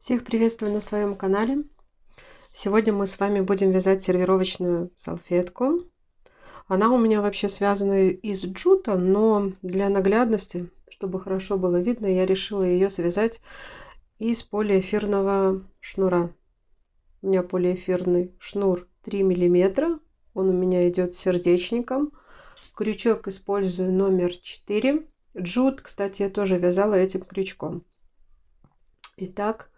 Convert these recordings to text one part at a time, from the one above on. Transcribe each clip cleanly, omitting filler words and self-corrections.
Всех приветствую на своем канале. Сегодня мы с вами будем вязать сервировочную салфетку. Она у меня вообще связана из джута, но для наглядности, чтобы хорошо было видно, я решила ее связать из полиэфирного шнура. У меня полиэфирный шнур 3 миллиметра. Он у меня идет с сердечником. Крючок использую номер 4. Джут, кстати, я тоже вязала этим крючком. Итак,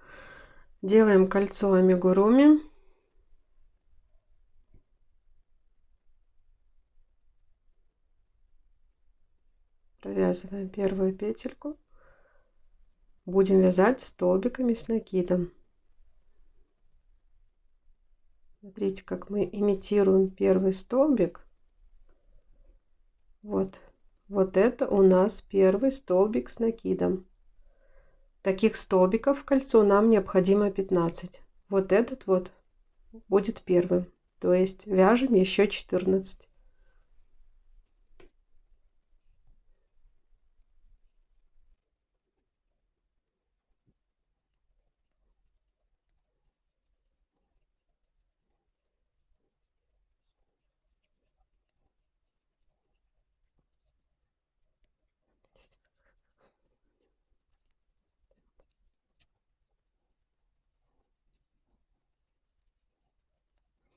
делаем кольцо амигуруми. Провязываем первую петельку. Будем вязать столбиками с накидом. Смотрите, как мы имитируем первый столбик. Вот это у нас первый столбик с накидом. Таких столбиков в кольцо нам необходимо 15. Вот этот вот будет первым. То есть вяжем еще 14.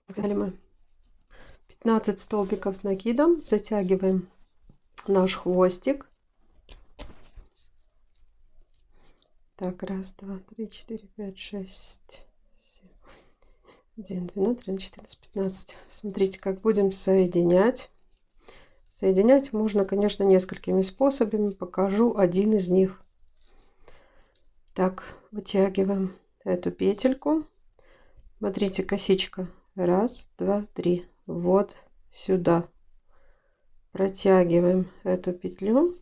Взяли мы 15 столбиков с накидом, затягиваем наш хвостик. Так, раз, два, три, четыре, пять, шесть, 1, 12, 13, 14, 15. Смотрите, как будем соединять. Соединять можно, конечно, несколькими способами. Покажу один из них. Так, вытягиваем эту петельку. Смотрите, косичка. Раз, два, три. Вот сюда. Протягиваем эту петлю.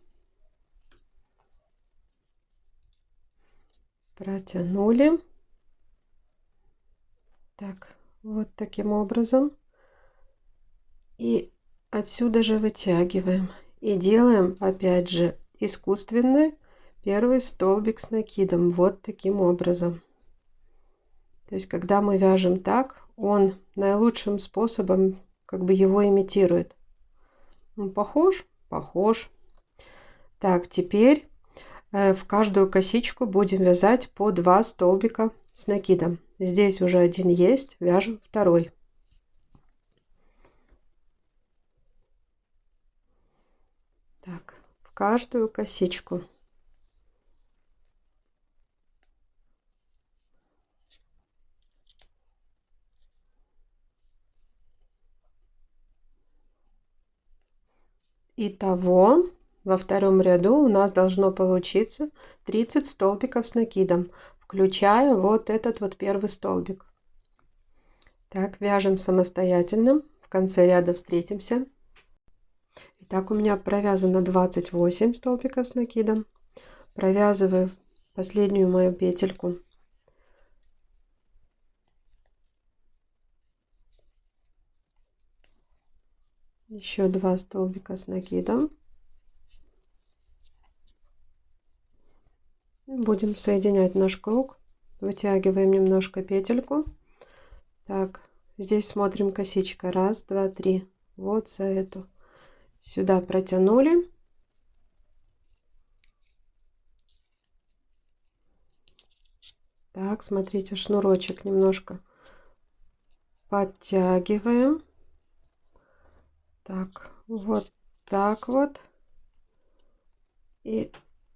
Протянули. Так, вот таким образом. И отсюда же вытягиваем. И делаем опять же искусственный первый столбик с накидом. Вот таким образом. То есть, когда мы вяжем так, он наилучшим способом как бы его имитирует. Он похож? Похож. Так, теперь в каждую косичку будем вязать по 2 столбика с накидом. Здесь уже один есть, вяжем второй. Так, в каждую косичку. Итого во втором ряду у нас должно получиться 30 столбиков с накидом, включая вот этот вот первый столбик. Так, вяжем самостоятельно. В конце ряда встретимся. Итак, у меня провязано 28 столбиков с накидом. Провязываю последнюю мою петельку. Еще 2 столбика с накидом. Будем соединять наш круг. Вытягиваем немножко петельку. Так, здесь смотрим косичка. Раз, два, три. Вот за эту. Сюда протянули. Так, смотрите, шнурочек немножко подтягиваем. Так, вот так вот. И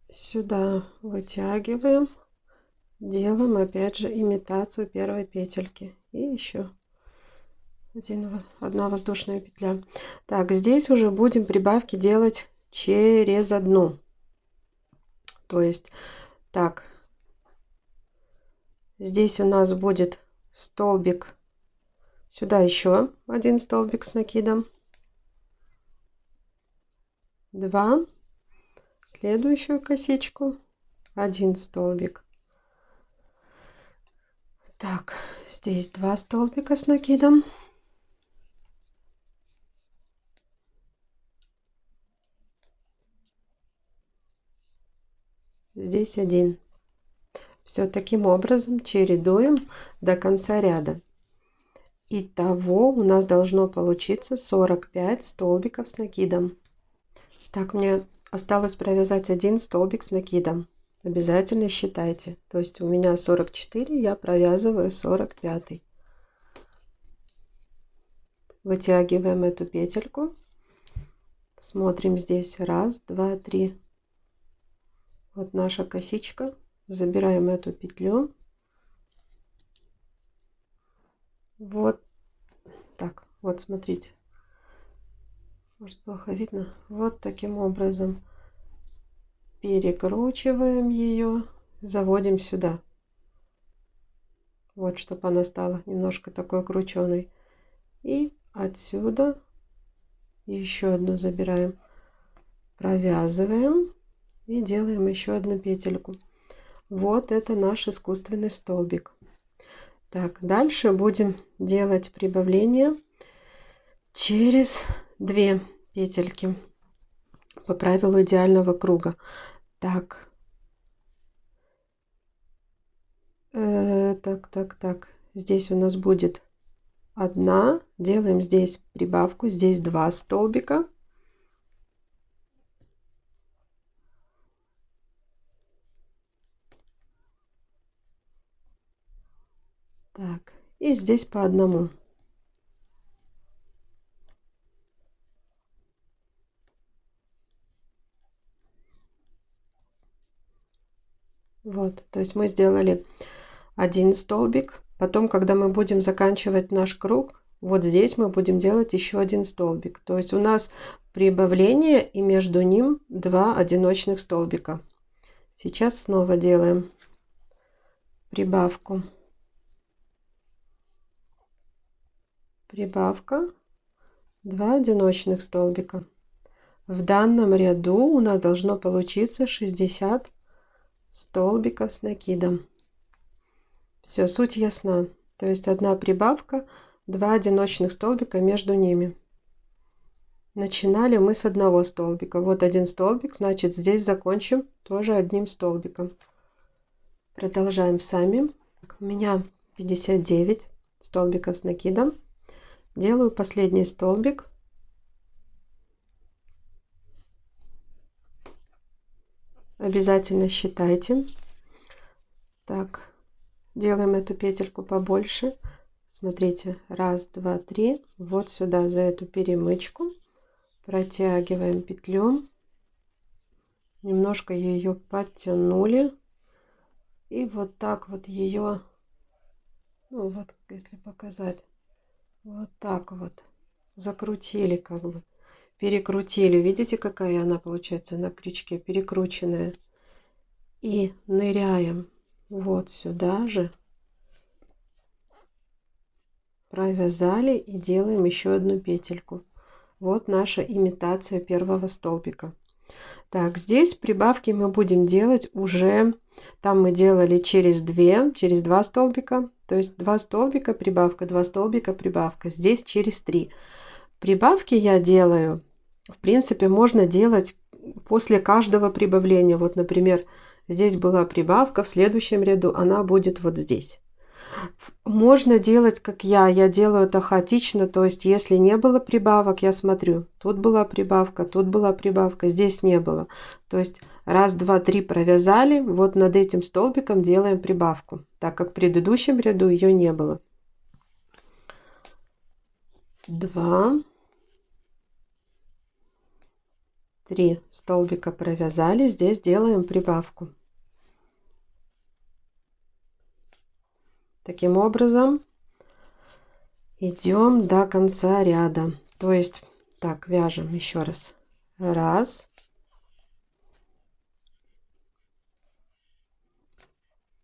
сюда вытягиваем. Делаем опять же имитацию первой петельки. И еще одна воздушная петля. Так, здесь уже будем прибавки делать через одну. То есть, так, здесь у нас будет столбик. Сюда еще один столбик с накидом. 2. Следующую косичку. 1 столбик. Так, здесь 2 столбика с накидом. Здесь 1. Все таким образом чередуем до конца ряда. Итого у нас должно получиться 45 столбиков с накидом. Так, мне осталось провязать один столбик с накидом. Обязательно считайте. То есть у меня 44, я провязываю 45. Вытягиваем эту петельку. Смотрим здесь. Раз, два, три. Вот наша косичка. Забираем эту петлю. Вот так. Вот смотрите. Может, плохо видно. Вот таким образом перекручиваем ее. Заводим сюда. Вот, чтобы она стала немножко такой крученой. И отсюда еще одну забираем. Провязываем. И делаем еще одну петельку. Вот это наш искусственный столбик. Так, дальше будем делать прибавление через 2 петельки по правилу идеального круга. Так. Так. Здесь у нас будет 1. Делаем здесь прибавку. Здесь 2 столбика. Так, и здесь по 1. Вот, то есть мы сделали 1 столбик. Потом, когда мы будем заканчивать наш круг, вот здесь мы будем делать еще 1 столбик. То есть у нас прибавление и между ним 2 одиночных столбика. Сейчас снова делаем прибавку. Прибавка, 2 одиночных столбика. В данном ряду у нас должно получиться 60 столбиков с накидом. Все, суть ясна. То есть 1 прибавка, 2 одиночных столбика между ними. Начинали мы с 1 столбика. Вот 1 столбик, значит здесь закончим тоже 1 столбиком. Продолжаем сами. У меня 59 столбиков с накидом. Делаю последний столбик. Обязательно считайте. Так, делаем эту петельку побольше. Смотрите, 1, 2, 3. Вот сюда за эту перемычку протягиваем петлю. Немножко ее подтянули. И вот так вот ее, ну вот, если показать, вот так вот закрутили, как бы перекрутили. Видите, какая она получается на крючке, перекрученная. И ныряем вот сюда же, провязали и делаем еще 1 петельку. Вот наша имитация первого столбика. Так, здесь прибавки мы будем делать уже, там мы делали через 2 столбика, то есть 2 столбика прибавка, 2 столбика прибавка. Здесь через 3. Прибавки я делаю, в принципе, можно делать после каждого прибавления. Вот, например, здесь была прибавка, в следующем ряду она будет вот здесь. Можно делать, как я делаю это хаотично, то есть если не было прибавок, я смотрю, тут была прибавка, здесь не было. То есть 1, 2, 3 провязали, вот над этим столбиком делаем прибавку, так как в предыдущем ряду ее не было. 2, 3 столбика провязали, здесь делаем прибавку. Таким образом идем до конца ряда. То есть так, вяжем еще раз. 1,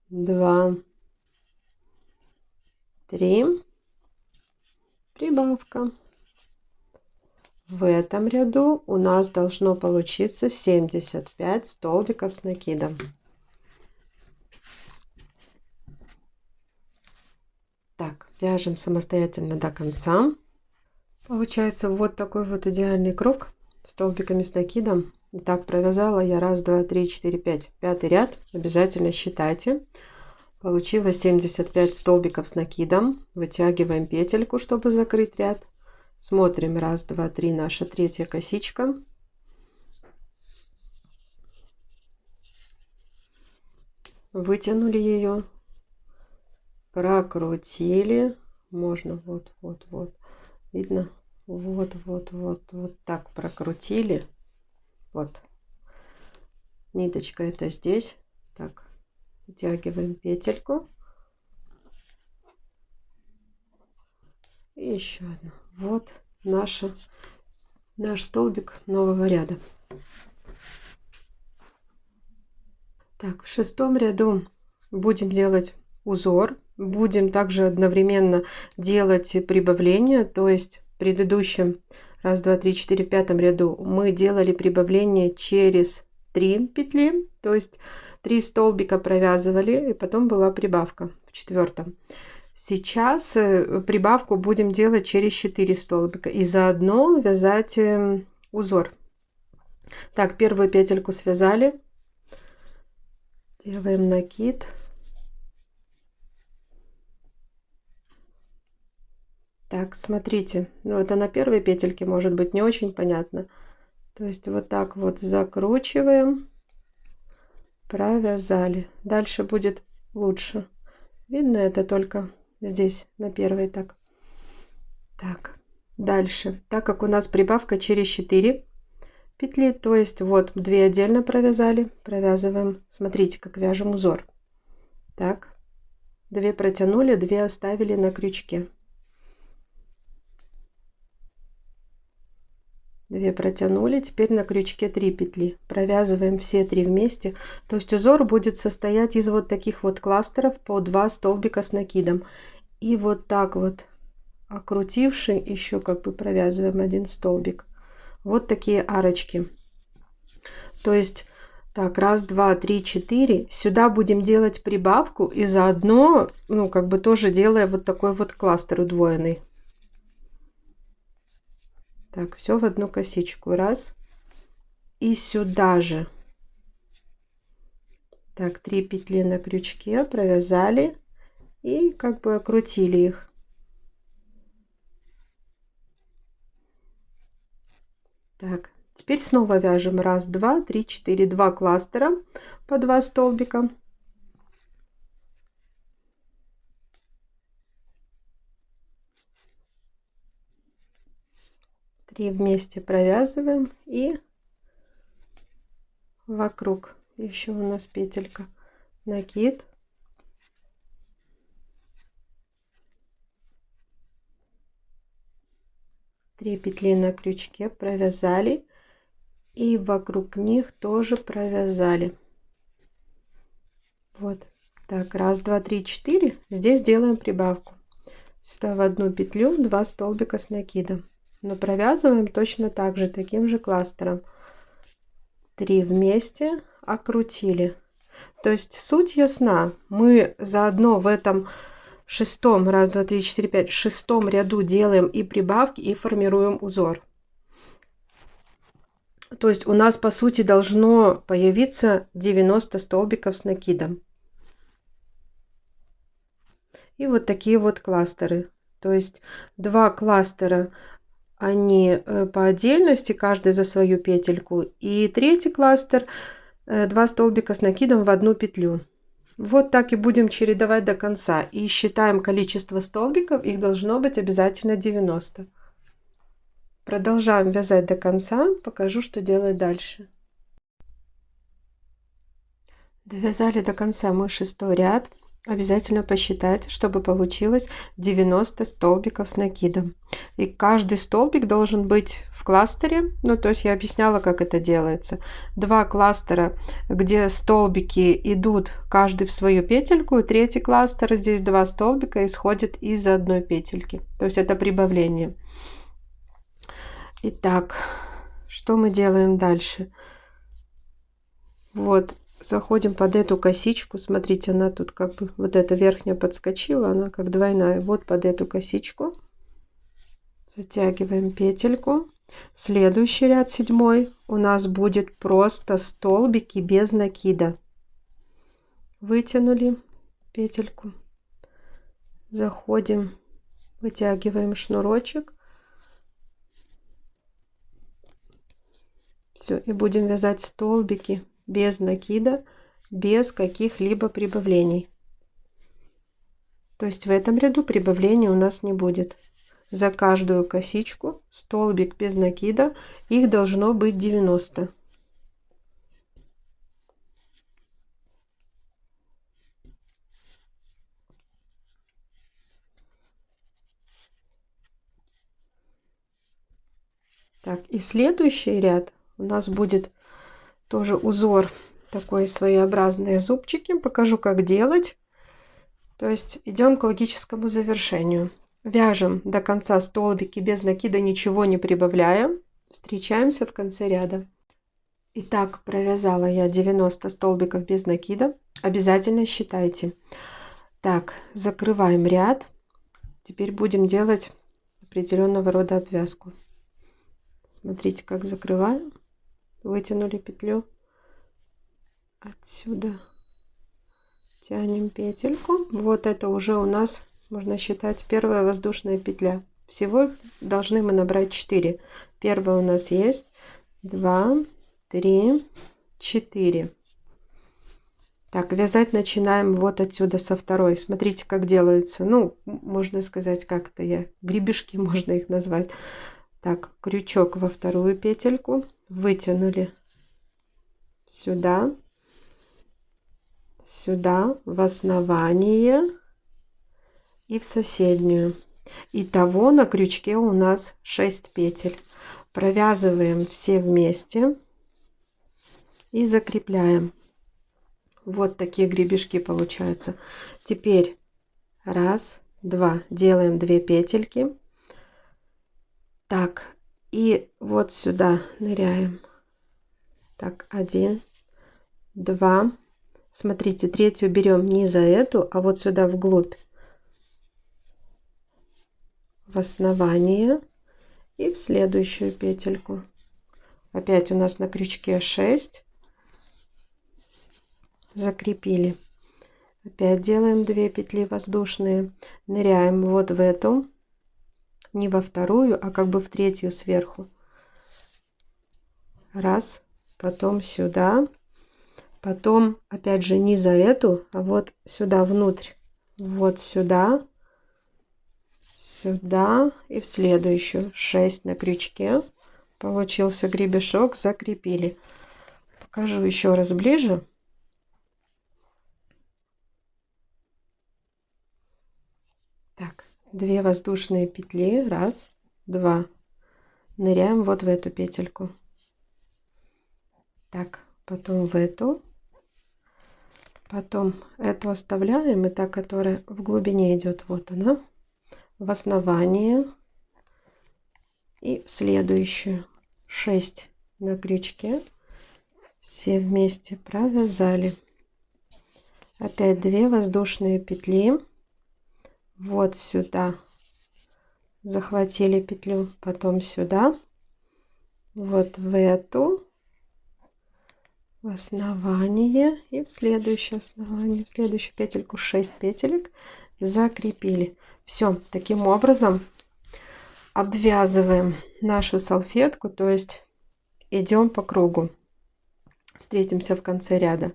2, 3, прибавка. В этом ряду у нас должно получиться 75 столбиков с накидом. Так, вяжем самостоятельно до конца. Получается вот такой вот идеальный круг столбиками с накидом. Итак, провязала я 1, 2, 3, 4, 5. 5-й ряд. Обязательно считайте. Получилось 75 столбиков с накидом. Вытягиваем петельку, чтобы закрыть ряд. Смотрим, 1, 2, 3, наша третья косичка. Вытянули ее, прокрутили. Можно вот, видно? Вот так прокрутили. Вот. Ниточка это здесь. Так, вытягиваем петельку. И еще одну. Вот наш столбик нового ряда. Так, в 6-м ряду будем делать узор. Будем также одновременно делать прибавление. То есть в предыдущем 1, 2, 3, 4, 5 ряду мы делали прибавление через 3 петли. То есть 3 столбика провязывали, и потом была прибавка в 4-м. Сейчас прибавку будем делать через 4 столбика и заодно вязать узор. Так, первую петельку связали. Делаем накид. Так, смотрите, ну это на первой петельке может быть не очень понятно. То есть вот так вот закручиваем, провязали. Дальше будет лучше. Видно это только здесь на первой так. Так, дальше. Так как у нас прибавка через 4 петли, то есть вот 2 отдельно провязали, провязываем. Смотрите, как вяжем узор. Так, 2 протянули, 2 оставили на крючке. 2 протянули, теперь на крючке 3 петли. Провязываем все 3 вместе. То есть узор будет состоять из вот таких вот кластеров по 2 столбика с накидом. И вот так вот окрутивши, еще как бы провязываем 1 столбик. Вот такие арочки. То есть так, 1, 2, 3, 4. Сюда будем делать прибавку и заодно, ну как бы тоже делая вот такой вот кластер удвоенный. Так, все в одну косичку. 1. И сюда же. Так, 3 петли на крючке провязали и как бы окрутили их. Так, теперь снова вяжем 1, 2, 3, 4, 2 кластера по 2 столбика. Вместе провязываем и вокруг еще у нас петелька, накид, три петли на крючке провязали и вокруг них тоже провязали. Вот так, 1, 2, 3, 4. Здесь делаем прибавку. Сюда в одну петлю 2 столбика с накидом. Но провязываем точно так же, таким же кластером. 3 вместе окрутили. То есть суть ясна. Мы заодно в этом 6-м, 1, 2, 3, 4, 5, 6-м ряду делаем и прибавки, и формируем узор. То есть у нас по сути должно появиться 90 столбиков с накидом. И вот такие вот кластеры. То есть 2 кластера, они по отдельности, каждый за свою петельку. И 3-й кластер, 2 столбика с накидом в одну петлю. Вот так и будем чередовать до конца. И считаем количество столбиков, их должно быть обязательно 90. Продолжаем вязать до конца, покажу, что делать дальше. Довязали до конца мы 6-й ряд. Обязательно посчитайте, чтобы получилось 90 столбиков с накидом. И каждый столбик должен быть в кластере. Ну, то есть я объясняла, как это делается. 2 кластера, где столбики идут каждый в свою петельку. 3-й кластер, здесь 2 столбика исходят из одной петельки. То есть это прибавление. Итак, что мы делаем дальше? Вот. Заходим под эту косичку. Смотрите, она тут как бы вот эта верхняя подскочила, она как двойная. Вот под эту косичку затягиваем петельку. Следующий ряд, 7-й, у нас будет просто столбики без накида. Вытянули, петельку, заходим, вытягиваем шнурочек. Все, и будем вязать столбики без накида, без каких-либо прибавлений. То есть в этом ряду прибавлений у нас не будет. За каждую косичку столбик без накида, их должно быть 90. Так, и следующий ряд у нас будет тоже узор такой своеобразные зубчики. Покажу, как делать. То есть идем к логическому завершению. Вяжем до конца столбики без накида, ничего не прибавляя. Встречаемся в конце ряда. Итак, провязала я 90 столбиков без накида. Обязательно считайте. Так, закрываем ряд. Теперь будем делать определенного рода обвязку. Смотрите, как закрываем. Вытянули петлю. Отсюда тянем петельку. Вот это уже у нас, можно считать, первая воздушная петля. Всего должны мы набрать 4. Первая у нас есть 2, 3, 4. Так, вязать начинаем вот отсюда со второй. Смотрите, как делаются. Ну, можно сказать, как-то гребешки можно их назвать. Так, крючок во вторую петельку. Вытянули сюда. Сюда, в основание и в соседнюю. Итого на крючке у нас 6 петель. Провязываем все вместе и закрепляем. Вот такие гребешки получаются. Теперь 1, 2, делаем 2 петельки. Так, и вот сюда ныряем. Так, 1, 2. Смотрите, третью берем не за эту, а вот сюда вглубь, в основание и в следующую петельку. Опять у нас на крючке 6. Закрепили. Опять делаем 2 петли воздушные. Ныряем вот в эту, не во вторую, а как бы в третью сверху. 1, потом сюда. Потом, опять же, не за эту, а вот сюда внутрь. Вот сюда. Сюда и в следующую. 6 на крючке. Получился гребешок. Закрепили. Покажу еще раз ближе. Так, 2 воздушные петли. 1, 2. Ныряем вот в эту петельку. Так, потом в эту. Потом эту оставляем, и та, которая в глубине идет, вот она, в основание и в следующую. 6 на крючке. Все вместе провязали. Опять 2 воздушные петли. Вот сюда захватили петлю, потом сюда, вот в эту. В основание и в следующее основание, в следующую петельку 6 петелек закрепили. Все, таким образом обвязываем нашу салфетку, то есть идем по кругу. Встретимся в конце ряда.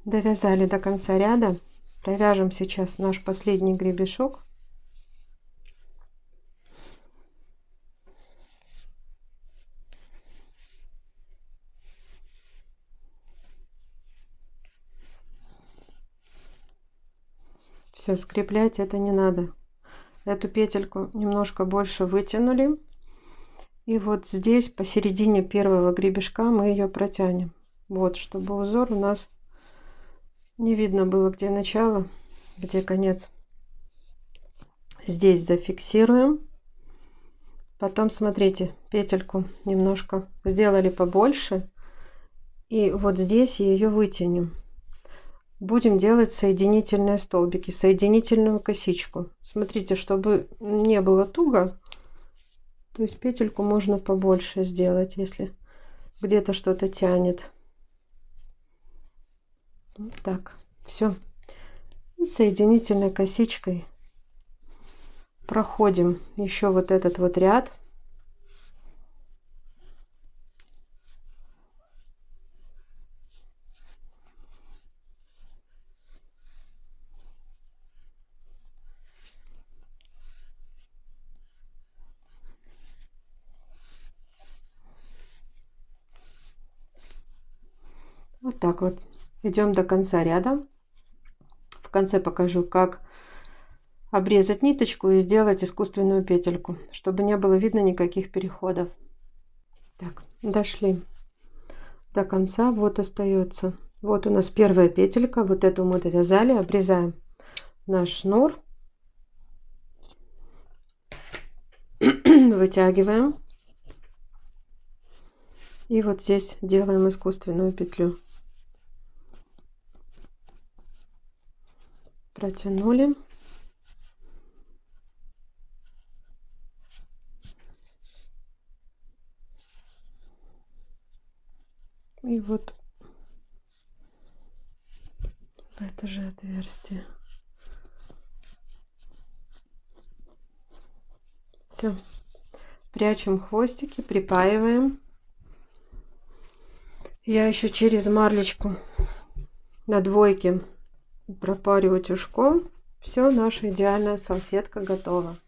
Довязали до конца ряда. Провяжем сейчас наш последний гребешок. Все, скреплять это не надо. Эту петельку немножко больше вытянули. И вот здесь посередине первого гребешка мы ее протянем. Вот, чтобы узор у нас не видно было, где начало, где конец. Здесь зафиксируем. Потом, смотрите, петельку немножко сделали побольше. И вот здесь ее вытянем. Будем делать соединительные столбики, соединительную косичку. Смотрите, чтобы не было туго, то есть петельку можно побольше сделать, если где-то что-то тянет. Вот так. Все. И соединительной косичкой проходим еще вот этот вот ряд. Вот так вот. Идем до конца ряда. В конце покажу, как обрезать ниточку и сделать искусственную петельку, чтобы не было видно никаких переходов. Так, дошли до конца. Вот остается. Вот у нас первая петелька. Вот эту мы довязали. Обрезаем наш шнур. Вытягиваем. И вот здесь делаем искусственную петлю. Протянули. И вот в это же отверстие. Все. Прячем хвостики, припаиваем. Я еще через марлечку на двойке пропарю утюжком. Все, наша идеальная салфетка готова.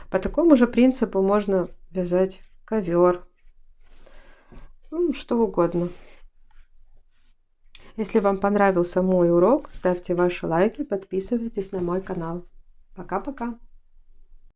По такому же принципу можно вязать ковер. Ну, что угодно. Если вам понравился мой урок, ставьте ваши лайки, подписывайтесь на мой канал. Пока-пока.